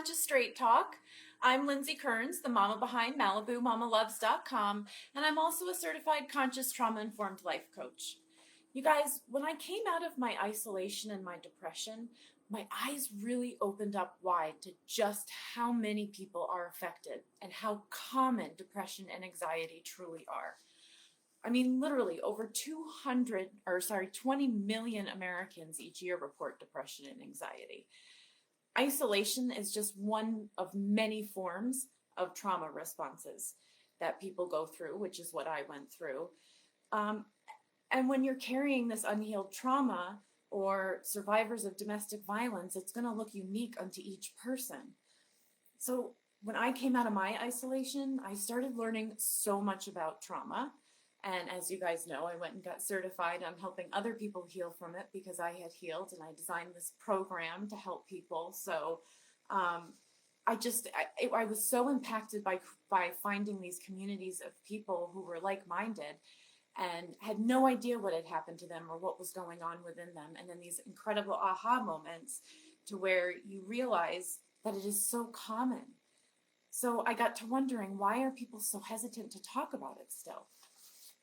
to Straight Talk. I'm Lindsay Kearns, the mama behind MalibuMamaLoves.com, and I'm also a certified conscious trauma-informed life coach. You guys, when I came out of my isolation and my depression, my eyes really opened up wide to just how many people are affected and how common depression and anxiety truly are. I mean, literally over 20 million Americans each year report depression and anxiety. Isolation is just one of many forms of trauma responses that people go through, which is what I went through. And when you're carrying this unhealed trauma or survivors of domestic violence, it's going to look unique unto each person. So when I came out of my isolation, I started learning so much about trauma. And as you guys know, I went and got certified on helping other people heal from it because I had healed, and I designed this program to help people. So I was so impacted by finding these communities of people who were like-minded and had no idea what had happened to them or what was going on within them. And then these incredible aha moments to where you realize that it is so common. So I got to wondering, why are people so hesitant to talk about it still?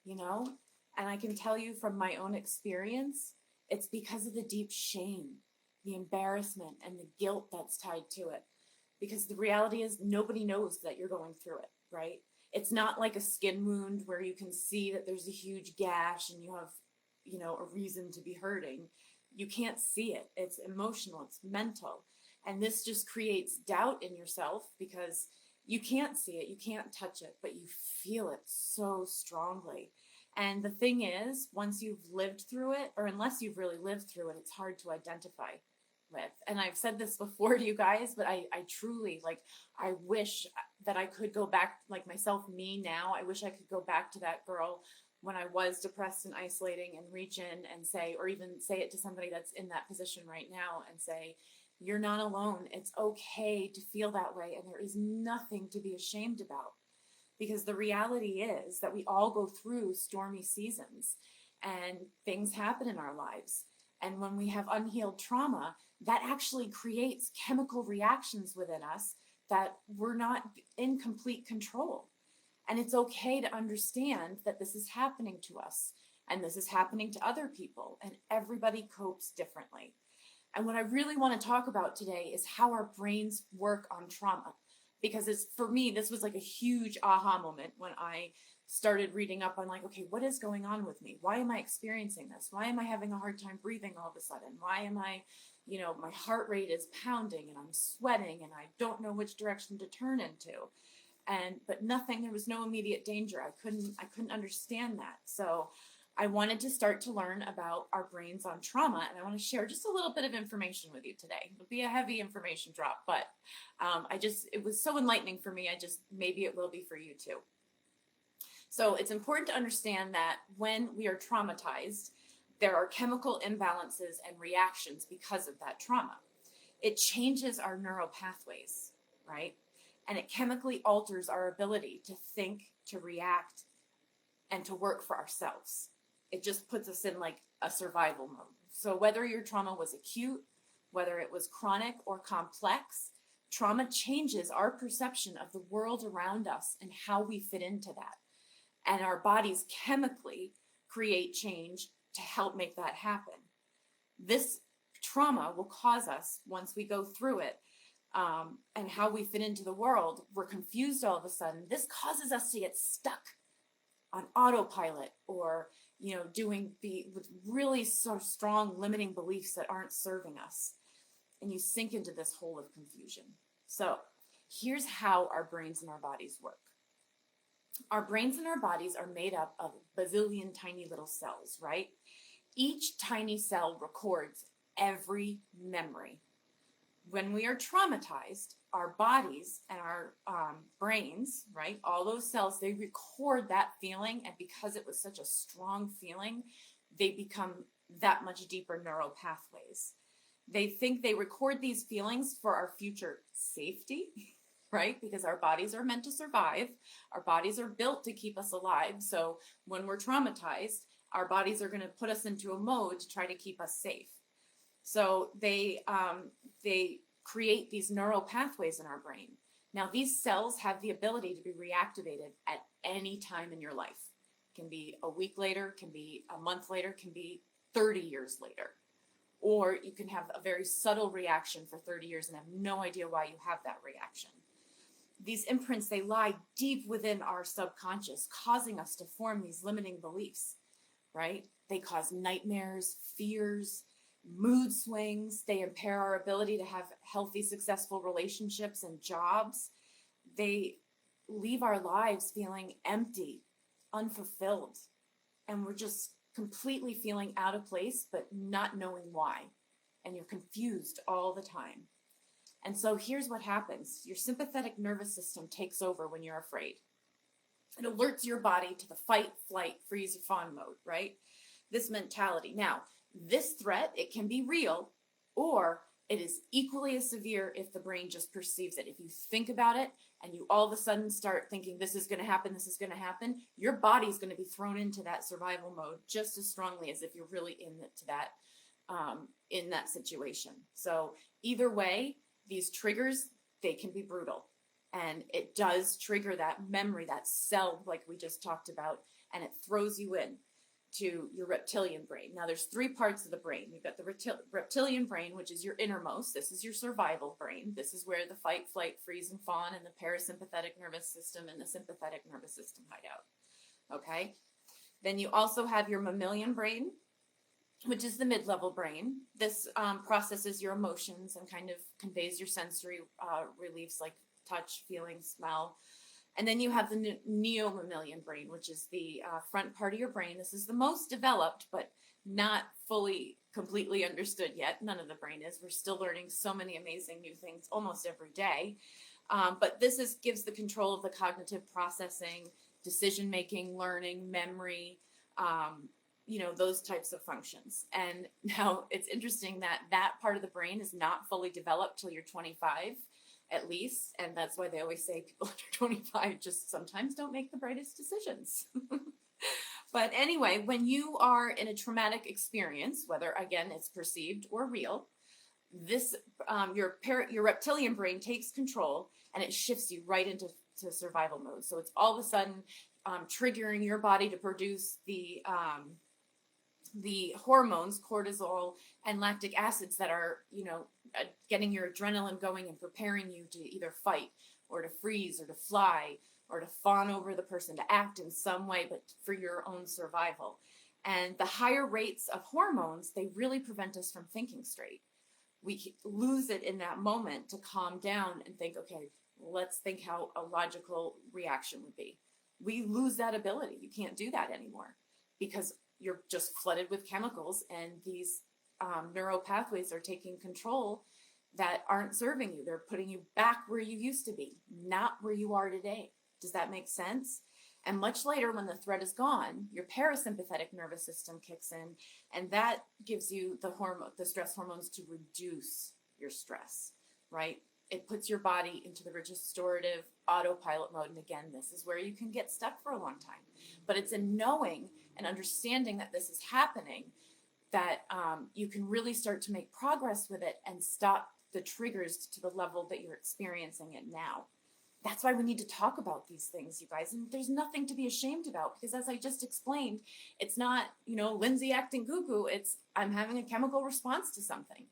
You know, and I can tell you from my own experience, it's because of the deep shame, the embarrassment, and the guilt that's tied to it. Because the reality is nobody knows that you're going through it, right? It's not like a skin wound where you can see that there's a huge gash and you have, a reason to be hurting. You can't see it. It's emotional, it's mental. And this just creates doubt in yourself because you can't see it, you can't touch it, but you feel it so strongly. And the thing is, once you've lived through it, or unless you've really lived through it, it's hard to identify with. And I've said this before to you guys, but I truly, I wish that I could go back, me now, I wish I could go back to that girl when I was depressed and isolating and reach in and say, or even say it to somebody that's in that position right now and say, you're not alone. It's okay to feel that way. And there is nothing to be ashamed about, because the reality is that we all go through stormy seasons and things happen in our lives. And when we have unhealed trauma, that actually creates chemical reactions within us that we're not in complete control. And it's okay to understand that this is happening to us and this is happening to other people, and everybody copes differently. And what I really want to talk about today is how our brains work on trauma. Because for me, this was like a huge aha moment when I started reading up on okay, what is going on with me? Why am I experiencing this? Why am I having a hard time breathing all of a sudden? Why am I, my heart rate is pounding and I'm sweating and I don't know which direction to turn into. But there was no immediate danger. I couldn't understand that. So I wanted to start to learn about our brains on trauma, and I want to share just a little bit of information with you today. It'll be a heavy information drop, but it was so enlightening for me. Maybe it will be for you too. So it's important to understand that when we are traumatized, there are chemical imbalances and reactions because of that trauma. It changes our neural pathways, right? And it chemically alters our ability to think, to react, and to work for ourselves. It just puts us in a survival mode. So whether your trauma was acute, whether it was chronic or complex, trauma changes our perception of the world around us and how we fit into that. And our bodies chemically create change to help make that happen. This trauma will cause us, once we go through it, and how we fit into the world, we're confused all of a sudden. This causes us to get stuck on autopilot, or with really so strong limiting beliefs that aren't serving us, and you sink into this hole of confusion. So here's how our brains and our bodies work. Our brains and our bodies are made up of a bazillion tiny little cells, right? Each tiny cell records every memory. When we are traumatized, our bodies and our brains, right, all those cells, they record that feeling, and because it was such a strong feeling, they become that much deeper neural pathways. They think they record these feelings for our future safety, right, because our bodies are meant to survive. Our bodies are built to keep us alive, so when we're traumatized, our bodies are going to put us into a mode to try to keep us safe. So they create these neural pathways in our brain. Now, these cells have the ability to be reactivated at any time in your life. It can be a week later, can be a month later, can be 30 years later. Or you can have a very subtle reaction for 30 years and have no idea why you have that reaction. These imprints, they lie deep within our subconscious, causing us to form these limiting beliefs, right? They cause nightmares, fears, mood swings. They impair our ability to have healthy, successful relationships and jobs. They leave our lives feeling empty, unfulfilled, and we're just completely feeling out of place, but not knowing why. And you're confused all the time. And so here's what happens. Your sympathetic nervous system takes over when you're afraid. It alerts your body to the fight, flight, freeze, or fawn mode, right? This mentality. Now, this threat, it can be real, or it is equally as severe if the brain just perceives it. If you think about it and you all of a sudden start thinking this is going to happen, your body's going to be thrown into that survival mode just as strongly as if you're really in that situation. So either way, these triggers, they can be brutal. And it does trigger that memory, that cell like we just talked about, and it throws you in to your reptilian brain. Now there's three parts of the brain. You've got the reptilian brain, which is your innermost. This is your survival brain. This is where the fight, flight, freeze, and fawn, and the parasympathetic nervous system and the sympathetic nervous system hide out. Okay? Then you also have your mammalian brain, which is the mid-level brain. This processes your emotions and kind of conveys your sensory reliefs like touch, feeling, smell. And then you have the neo-mammalian brain, which is the front part of your brain. This is the most developed, but not fully, completely understood yet. None of the brain is. We're still learning so many amazing new things almost every day. But this gives the control of the cognitive processing, decision-making, learning, memory, those types of functions. And now it's interesting that that part of the brain is not fully developed till you're 25. At least, and that's why they always say people under 25 just sometimes don't make the brightest decisions. But anyway, when you are in a traumatic experience, whether again it's perceived or real, this your reptilian brain takes control and it shifts you right into survival mode. So it's all of a sudden triggering your body to produce the hormones, cortisol and lactic acids that are, getting your adrenaline going and preparing you to either fight or to freeze or to fly or to fawn over the person, to act in some way, but for your own survival. And the higher rates of hormones, they really prevent us from thinking straight. We lose it in that moment to calm down and think, okay, let's think how a logical reaction would be. We lose that ability. You can't do that anymore because you're just flooded with chemicals and these neural pathways are taking control that aren't serving you. They're putting you back where you used to be, not where you are today. Does that make sense? And much later, when the threat is gone, your parasympathetic nervous system kicks in, and that gives you the stress hormones to reduce your stress, right? It puts your body into the registorative autopilot mode. And again, this is where you can get stuck for a long time. But it's in knowing and understanding that this is happening that you can really start to make progress with it and stop the triggers to the level that you're experiencing it now. That's why we need to talk about these things, you guys. And there's nothing to be ashamed about because as I just explained, it's not, Lindsay acting cuckoo. It's I'm having a chemical response to something.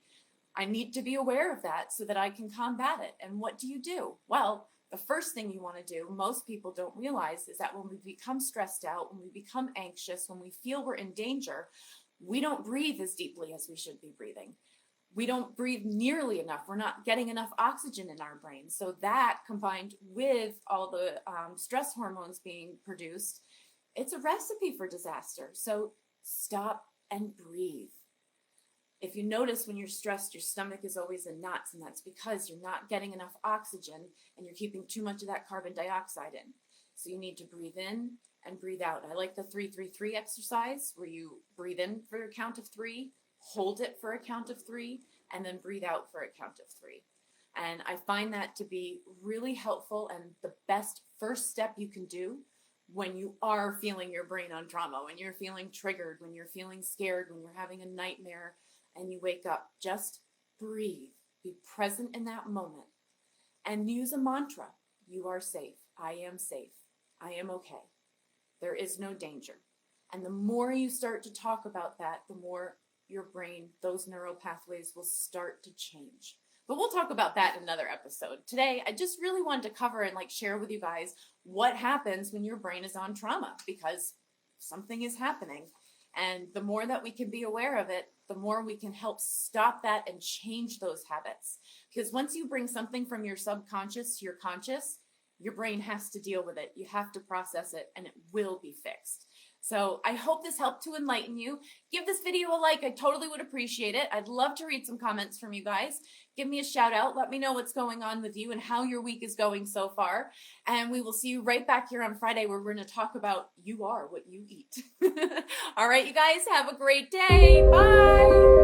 I need to be aware of that so that I can combat it. And what do you do? Well, the first thing you want to do, most people don't realize, is that when we become stressed out, when we become anxious, when we feel we're in danger, we don't breathe as deeply as we should be breathing. We don't breathe nearly enough. We're not getting enough oxygen in our brain. So that combined with all the stress hormones being produced, it's a recipe for disaster. So stop and breathe. If you notice when you're stressed, your stomach is always in knots, and that's because you're not getting enough oxygen and you're keeping too much of that carbon dioxide in. So you need to breathe in and breathe out. I like the 3-3-3 exercise where you breathe in for a count of 3, hold it for a count of 3, and then breathe out for a count of 3. And I find that to be really helpful and the best first step you can do when you are feeling your brain on trauma, when you're feeling triggered, when you're feeling scared, when you're having a nightmare and you wake up. Just breathe. Be present in that moment and use a mantra. You are safe. I am safe. I am okay. There is no danger. And the more you start to talk about that, the more your brain, those neural pathways will start to change. But we'll talk about that in another episode. Today, I just really wanted to cover and share with you guys what happens when your brain is on trauma, because something is happening. And the more that we can be aware of it, the more we can help stop that and change those habits. Because once you bring something from your subconscious to your conscious, your brain has to deal with it. You have to process it, and it will be fixed. So I hope this helped to enlighten you. Give this video a like. I totally would appreciate it. I'd love to read some comments from you guys. Give me a shout out. Let me know what's going on with you and how your week is going so far. And we will see you right back here on Friday, where we're going to talk about you are what you eat. All right, you guys, have a great day. Bye.